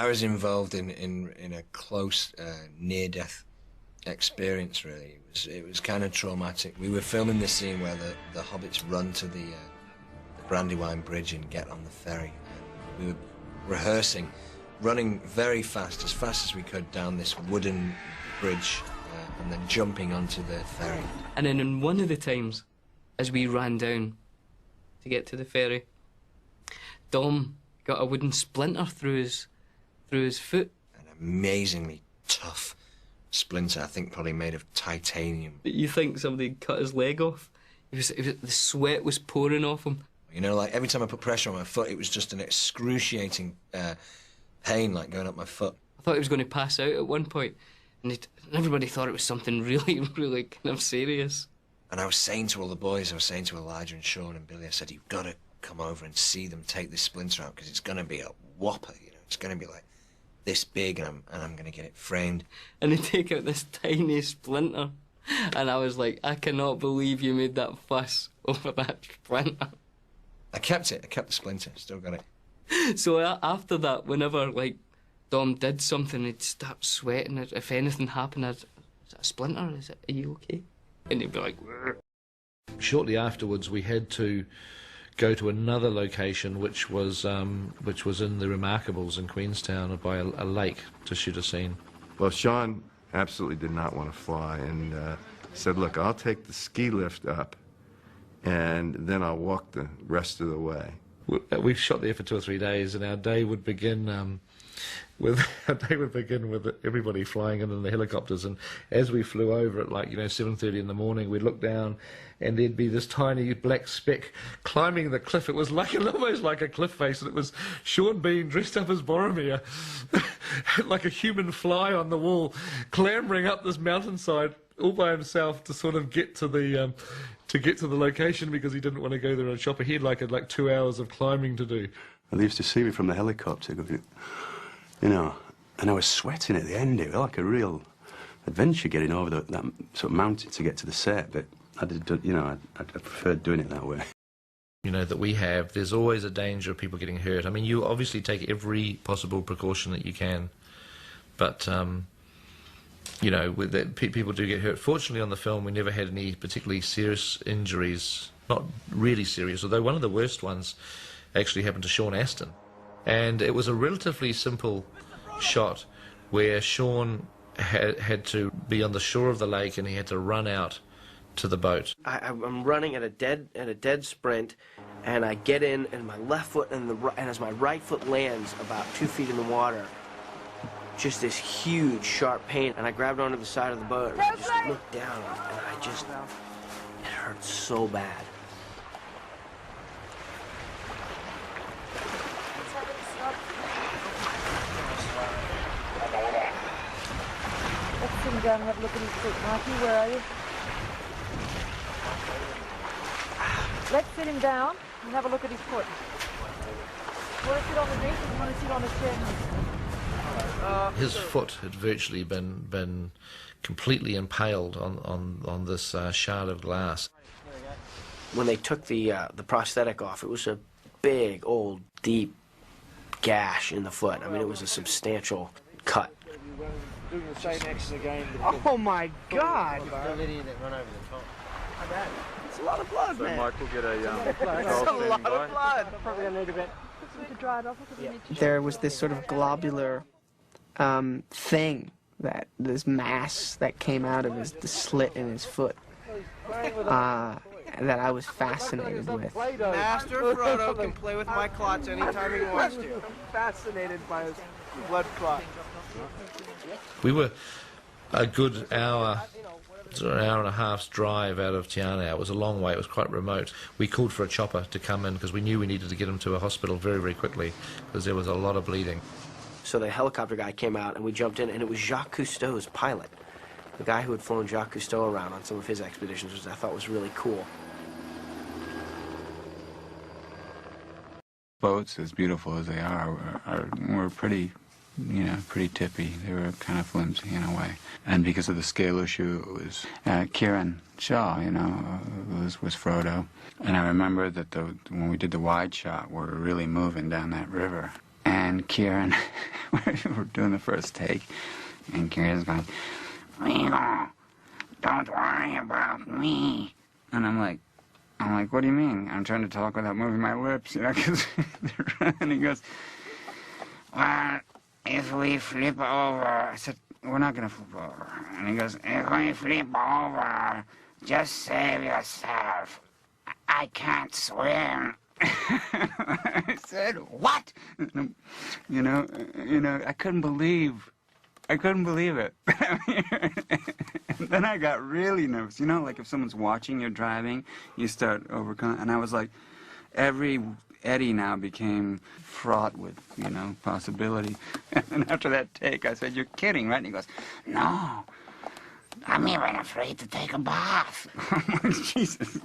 I was involved in a close near-death experience. Really, it was kind of traumatic. We were filming the scene where the hobbits run to the Brandywine Bridge and get on the ferry. And we were rehearsing, running very fast as we could down this wooden bridge, and then jumping onto the ferry. And then in one of the times, as we ran down to get to the ferry, Dom got a wooden splinter through his foot. An amazingly tough splinter, I think probably made of titanium. You think somebody cut his leg off? The sweat was pouring off him. You know, like every time I put pressure on my foot, it was just an excruciating pain, like going up my foot. I thought he was going to pass out at one point, and everybody thought it was something really, really kind of serious. And I was saying to all the boys, I was saying to Elijah and Sean and Billy, I said, you've got to come over and see them take this splinter out, because it's going to be a whopper, you know, it's going to be like this big, and I'm going to get it framed. And they take out this tiny splinter, and I was like, I cannot believe you made that fuss over that splinter. I kept it. I kept the splinter. Still got it. So after that, whenever, like, Dom did something, he'd start sweating. If anything happened, is that a splinter? Are you okay? And he'd be like... Wrr. Shortly afterwards, we had to go to another location, which was in the Remarkables in Queenstown, by a lake, to shoot a scene. Well, Sean absolutely did not want to fly, and said, look, I'll take the ski lift up, and then I'll walk the rest of the way. We shot there for 2 or 3 days, and our day would begin with everybody flying in the helicopters. And as we flew over at 7:30 in the morning, we'd look down, and there'd be this tiny black speck climbing the cliff. It was almost like a cliff face, and it was Sean Bean dressed up as Boromir, like a human fly on the wall, clambering up this mountainside all by himself to sort of get to the location, because he didn't want to go there on a chopper. He had like 2 hours of climbing to do. Well, they used to see me from the helicopter, you know, and I was sweating at the end. It was like a real adventure getting over that sort of mountain to get to the set, but I preferred doing it that way. You know, that we have, there's always a danger of people getting hurt. I mean, you obviously take every possible precaution that you can, but you know, people do get hurt. Fortunately, on the film, we never had any particularly serious injuries. Not really serious, although one of the worst ones actually happened to Sean Astin. And it was a relatively simple shot where Sean had to be on the shore of the lake, and he had to run out to the boat. I'm running at a dead sprint, and I get in, and my left foot and as my right foot lands about 2 feet in the water, just this huge sharp pain, and I grabbed onto the side of the boat, and I just looked down, and it hurt so bad. Let's sit him down and have a look at his foot. Marky, where are you? Let's sit him down and have a look at his foot. You want to sit on the bench, or do you want to sit on a chair? His foot had virtually been completely impaled on this shard of glass. When they took the prosthetic off, it was a big, old, deep gash in the foot. I mean, it was a substantial cut. Doing the same action again. Oh my God! It's a lot of blood, man. Mike will get a It's a lot of blood. Probably gonna need a bit. There was this sort of globular thing, this mass that came out of the slit in his foot, that I was fascinated with. Master Frodo can play with my clots anytime he wants to. I'm fascinated by his blood clot. We were a good hour, an hour and a half's drive out of Te Anau. It was a long way. It was quite remote. We called for a chopper to come in because we knew we needed to get him to a hospital very, very quickly because there was a lot of bleeding. So the helicopter guy came out, and we jumped in, and it was Jacques Cousteau's pilot, the guy who had flown Jacques Cousteau around on some of his expeditions, which I thought was really cool. Boats, as beautiful as they are were pretty, pretty tippy. They were kind of flimsy in a way. And because of the scale issue, it was Kieran Shaw, was Frodo. And I remember that when we did the wide shot, we were really moving down that river. And Kieran, we're doing the first take, and Kieran's going, Leo, don't worry about me. And I'm like, what do you mean? I'm trying to talk without moving my lips, you know, because and he goes, well, if we flip over, I said, we're not going to flip over. And he goes, if we flip over, just save yourself. I can't swim. I said, what? You know, I couldn't believe it. And then I got really nervous. You know, like if someone's watching you driving, you start overcoming. And I was like, every Eddie now became fraught with, you know, possibility. And after that take, I said, you're kidding, right? And he goes, no, I'm even afraid to take a bath. I'm like, Jesus.